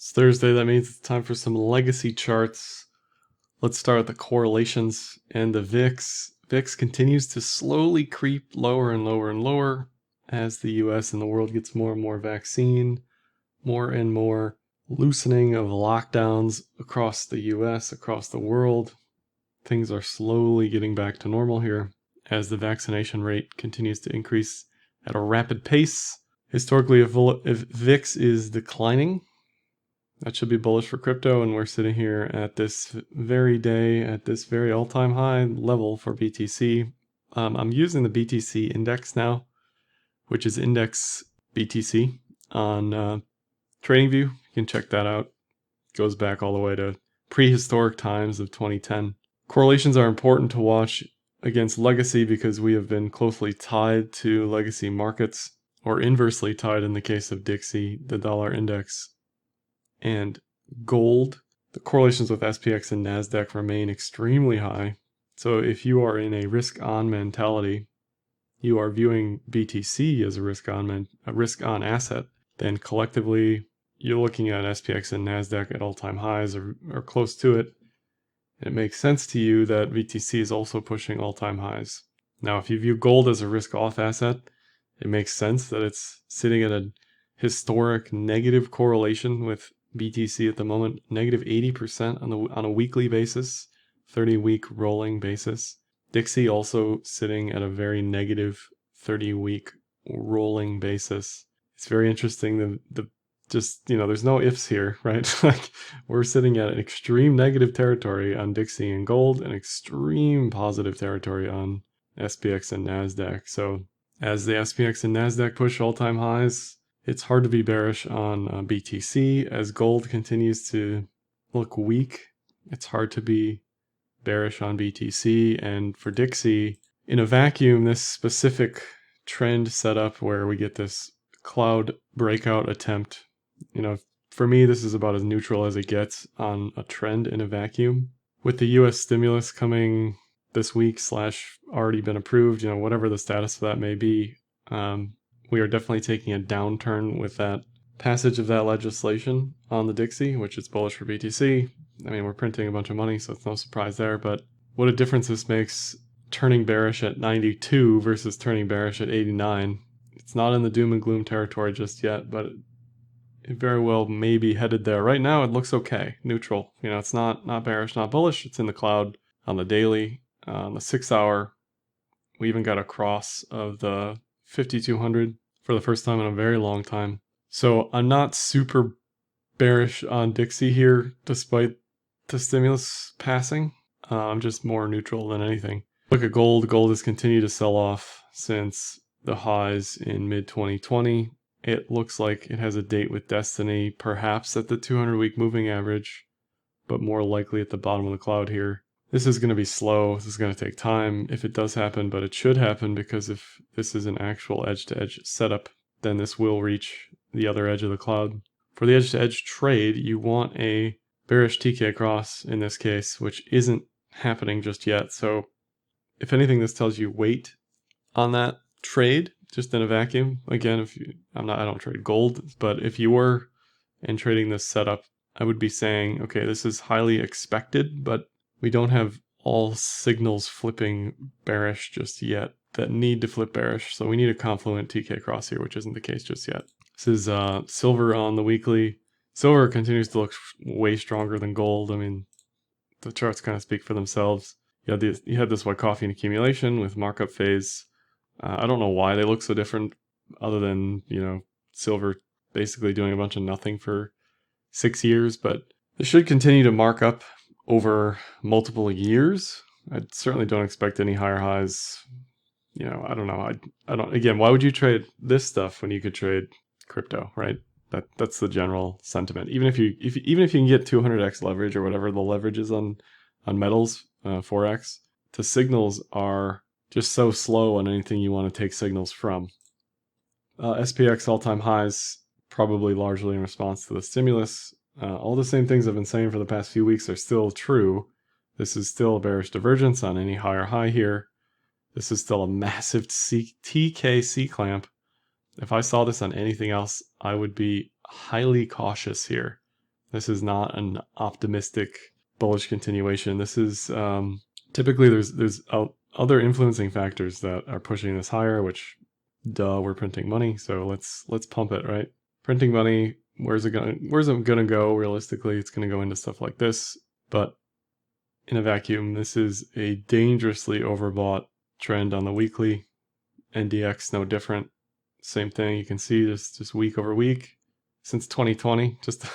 It's Thursday, that means it's time for some legacy charts. Let's start with the correlations and the VIX. VIX continues to slowly creep lower and lower and lower as the US and the world gets more and more vaccine, more and more loosening of lockdowns across the US, across the world. Things are slowly getting back to normal here as the vaccination rate continues to increase at a rapid pace. Historically, if VIX is declining, that should be bullish for crypto, and we're sitting here at this very day, at this very all-time high level for BTC. I'm using the BTC index now, which is index BTC on TradingView. You can check that out. It goes back all the way to prehistoric times of 2010. Correlations are important to watch against legacy because we have been closely tied to legacy markets, or inversely tied in the case of Dixie, the dollar index, and gold. The correlations with SPX and NASDAQ remain extremely high. So if you are in a risk-on mentality, you are viewing BTC as a risk-on asset, then collectively you're looking at SPX and NASDAQ at all-time highs or close to it. It makes sense to you that BTC is also pushing all-time highs. Now, if you view gold as a risk-off asset, it makes sense that it's sitting at a historic negative correlation with BTC at the moment, negative 80% on a weekly basis, 30-week rolling basis. Dixie also sitting at a very negative 30-week rolling basis. It's very interesting. There's no ifs here, right? Like, we're sitting at an extreme negative territory on Dixie and gold, and extreme positive territory on SPX and NASDAQ. So as the SPX and NASDAQ push all-time highs, it's hard to be bearish on BTC. As gold continues to look weak, it's hard to be bearish on BTC. And for Dixie, in a vacuum, this specific trend setup where we get this cloud breakout attempt, for me, this is about as neutral as it gets on a trend in a vacuum. With the US stimulus coming this week / already been approved, whatever the status of that may be, we are definitely taking a downturn with that passage of that legislation on the Dixie, which is bullish for BTC. I mean, we're printing a bunch of money, so it's no surprise there, but what a difference this makes turning bearish at 92 versus turning bearish at 89. It's not in the doom and gloom territory just yet, but it very well may be headed there. Right now, it looks okay, neutral. It's not bearish, not bullish. It's in the cloud on the daily, on the 6 hour. We even got a cross of the 5200 for the first time in a very long time. So I'm not super bearish on Dixie here, despite the stimulus passing. I'm just more neutral than anything. Look at gold. Gold has continued to sell off since the highs in mid-2020. It looks like it has a date with destiny, perhaps at the 200-week moving average, but more likely at the bottom of the cloud here. This is going to be slow. This is going to take time if it does happen, but it should happen, because if this is an actual edge-to-edge setup, then this will reach the other edge of the cloud. For the edge-to-edge trade, you want a bearish TK cross in this case, which isn't happening just yet. So if anything, this tells you wait on that trade just in a vacuum. Again, I don't trade gold, but if you were in trading this setup, I would be saying, okay, this is highly expected, but we don't have all signals flipping bearish just yet that need to flip bearish. So we need a confluent TK cross here, which isn't the case just yet. This is silver on the weekly. Silver continues to look way stronger than gold. I mean, the charts kind of speak for themselves. You had this white coffee accumulation with markup phase. I don't know why they look so different, other than, silver basically doing a bunch of nothing for 6 years, but they should continue to mark up over multiple years. I certainly don't expect any higher highs. I don't know. Again, why would you trade this stuff when you could trade crypto, right? That's the general sentiment. Even if you can get 200x leverage or whatever the leverage is on metals, 4x, the signals are just so slow on anything you want to take signals from. SPX all-time highs, probably largely in response to the stimulus. All the same things I've been saying for the past few weeks are still true. This is still a bearish divergence on any higher high here. This is still a massive TK C-clamp. If I saw this on anything else, I would be highly cautious here. This is not an optimistic bullish continuation. This is typically there's other influencing factors that are pushing this higher, which duh, we're printing money, so let's pump it, right? Printing money, where's it gonna go realistically? It's gonna go into stuff like this, but in a vacuum, this is a dangerously overbought trend on the weekly. NDX no different. Same thing, you can see just week over week since 2020, just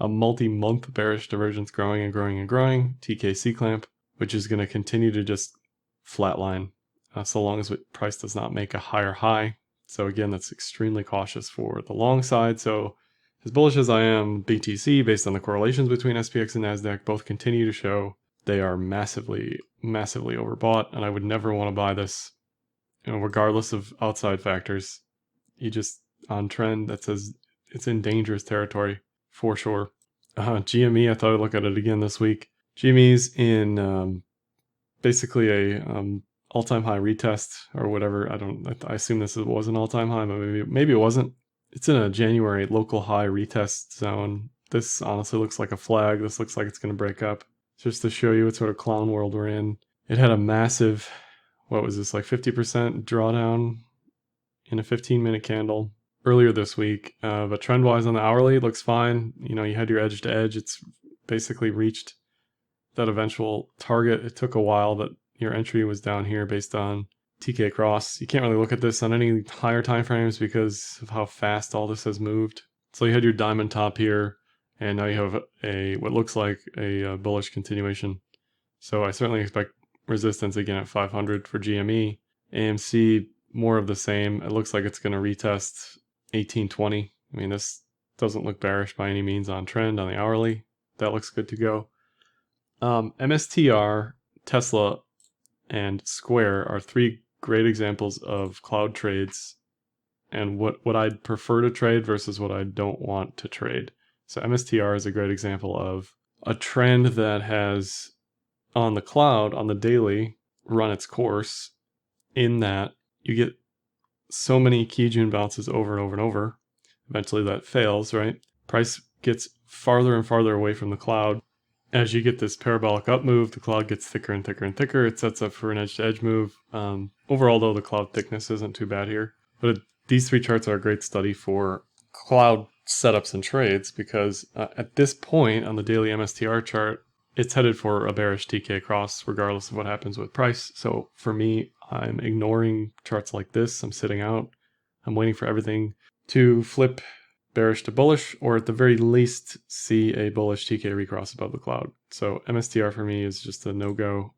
a multi-month bearish divergence growing and growing and growing. TKC clamp, which is going to continue to just flatline so long as price does not make a higher high. So again, that's extremely cautious for the long side. So as bullish as I am, BTC, based on the correlations between SPX and NASDAQ, both continue to show they are massively, massively overbought, and I would never want to buy this, regardless of outside factors. You just, on trend, that says it's in dangerous territory for sure. GME, I thought I'd look at it again this week. GME's in basically a all-time high retest or whatever. I assume this was an all-time high, but maybe it wasn't. It's in a January local high retest zone. This honestly looks like a flag. This looks like it's going to break up. Just to show you what sort of clown world we're in. It had a massive, what was this, like 50% drawdown in a 15-minute candle earlier this week. But trend-wise on the hourly, it looks fine. You had your edge to edge. It's basically reached that eventual target. It took a while, but your entry was down here based on TK cross. You can't really look at this on any higher time frames because of how fast all this has moved. So you had your diamond top here, and now you have what looks like a bullish continuation. So I certainly expect resistance again at 500 for GME. AMC, more of the same. It looks like it's going to retest 1820. I mean, this doesn't look bearish by any means on trend on the hourly. That looks good to go. MSTR, Tesla, and Square are three great examples of cloud trades and what I'd prefer to trade versus what I don't want to trade. So MSTR is a great example of a trend that has, on the cloud, on the daily, run its course, in that you get so many Kijun bounces over and over and over. Eventually that fails, right? Price gets farther and farther away from the cloud. As you get this parabolic up move, the cloud gets thicker and thicker and thicker. It sets up for an edge-to-edge move. Overall, though, the cloud thickness isn't too bad here. But these three charts are a great study for cloud setups and trades because at this point on the daily MSTR chart, it's headed for a bearish TK cross regardless of what happens with price. So for me, I'm ignoring charts like this. I'm sitting out. I'm waiting for everything to flip bearish to bullish, or at the very least see a bullish TK recross above the cloud. So MSTR for me is just a no-go.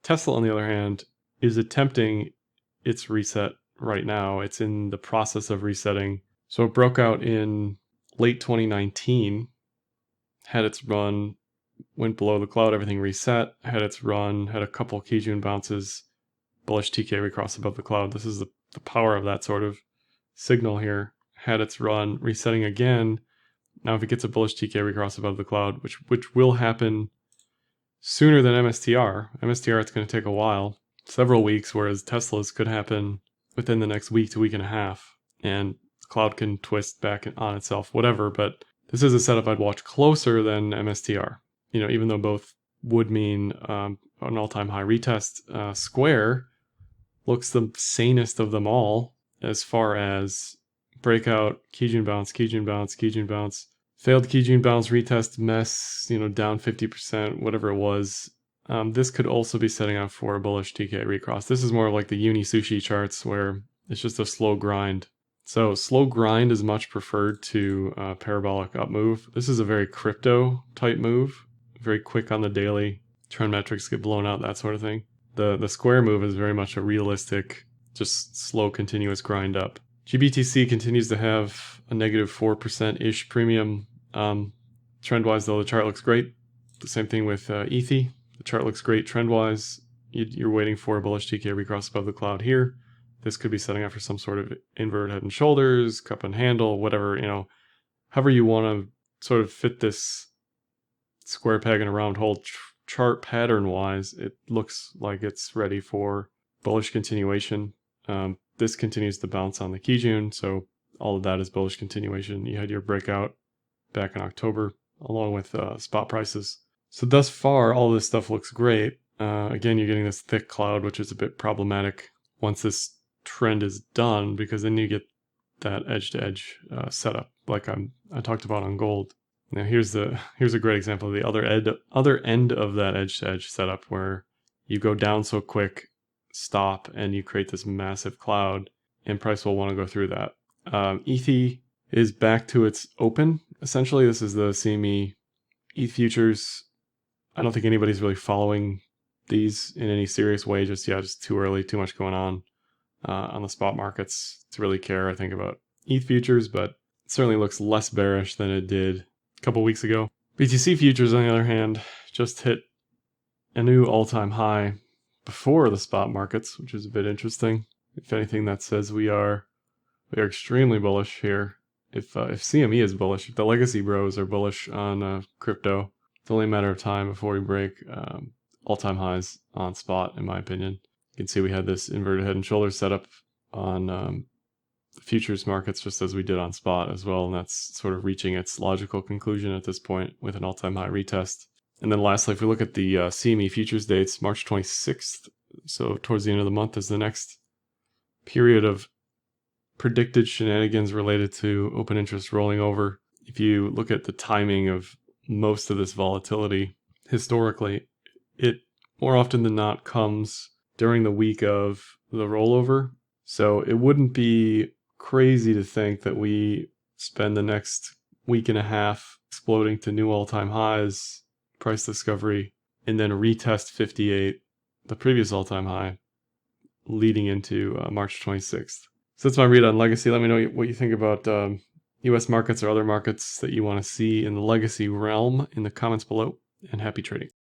Tesla, on the other hand, is attempting its reset right now. It's in the process of resetting. So it broke out in late 2019, had its run, went below the cloud, everything reset, had its run, had a couple Kijun bounces, bullish TK recross above the cloud. This is the power of that sort of signal here. Had its run, resetting again. Now if it gets a bullish TK recross above the cloud, which will happen sooner than MSTR. MSTR, it's going to take a while, several weeks, whereas Tesla's could happen within the next week to week and a half. And the cloud can twist back on itself, whatever, but this is a setup I'd watch closer than MSTR. Even though both would mean an all-time high retest. Square looks the sanest of them all as far as breakout, Kijun bounce, Kijun bounce, Kijun bounce, failed Kijun bounce, retest, mess, down 50%, whatever it was. This could also be setting up for a bullish TK recross. This is more like the uni sushi charts where it's just a slow grind. So slow grind is much preferred to parabolic up move. This is a very crypto type move, very quick on the daily. Trend metrics get blown out, that sort of thing. The square move is very much a realistic, just slow continuous grind up. GBTC continues to have a negative 4%-ish premium. Trend-wise, though, the chart looks great. The same thing with ETH. The chart looks great trend-wise. You're waiting for a bullish TK recross above the cloud here. This could be setting up for some sort of inverted head and shoulders, cup and handle, whatever, however you want to sort of fit this square peg in a round hole chart pattern-wise. It looks like it's ready for bullish continuation. This continues to bounce on the Kijun, so all of that is bullish continuation. You had your breakout back in October. along with spot prices. So thus far, all this stuff looks great. Again, you're getting this thick cloud, which is a bit problematic once this trend is done, because then you get that edge-to-edge setup, like I talked about on gold. Now here's a great example of the other end of that edge-to-edge setup, where you go down so quick, stop, and you create this massive cloud, and price will want to go through that. ETH is back to its open. Essentially, this is the CME ETH futures. I don't think anybody's really following these in any serious way just yet. It's too early, too much going on the spot markets to really care, I think, about ETH futures, but it certainly looks less bearish than it did a couple weeks ago. BTC futures, on the other hand, just hit a new all-time high before the spot markets, which is a bit interesting. If anything, that says we are extremely bullish here. If CME is bullish, if the legacy bros are bullish on crypto, it's only a matter of time before we break all-time highs on spot, in my opinion. You can see we had this inverted head and shoulders set up on the futures markets, just as we did on spot as well, and that's sort of reaching its logical conclusion at this point with an all-time high retest. And then lastly, if we look at the CME futures dates, March 26th, so towards the end of the month, is the next period of predicted shenanigans related to open interest rolling over. If you look at the timing of most of this volatility historically, it more often than not comes during the week of the rollover. So it wouldn't be crazy to think that we spend the next week and a half exploding to new all-time highs, price discovery, and then retest 58, the previous all-time high, leading into March 26th. So that's my read on legacy. Let me know what you think about US markets or other markets that you want to see in the legacy realm in the comments below, and happy trading.